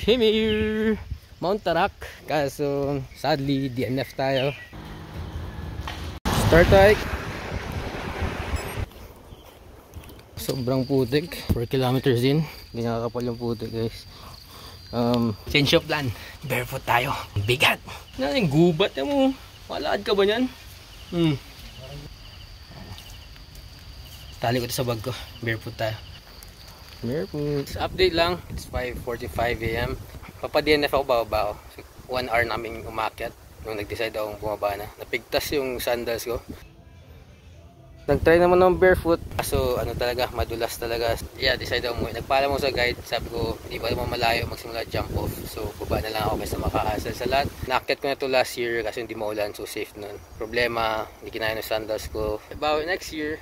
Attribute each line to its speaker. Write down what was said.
Speaker 1: Timir Mount Tarak. Kaso sadly DNF tayo. Start hike. Sobrang putik. 4 kilometers in. Hindi nakakapal yung putik guys. Change of plan. Barefoot tayo. Bigat. Yan yung gubat mo. Malakad ka ba yan? Tali ko ito sa bag ko. Barefoot tayo. Barefoot. Update lang. It's 5:45 AM. Papa-DNF ako bababa. So, 1 hour namin umakyat. Nung nag-decide akong bumaba na. Napigtas yung sandals ko. Nag-try naman ng barefoot. So ano talaga, madulas talaga. Yeah, decide ako mo. Nagpaalam mo sa guide. Sabi ko, hindi pa naman malayo magsimula jump off. So baba na lang ako kaysa makakasal sa lahat. Naakyat ko na to last year kasi hindi maulan. So safe nun. Problema, hindi kinaya ng sandals ko. Bawi next year.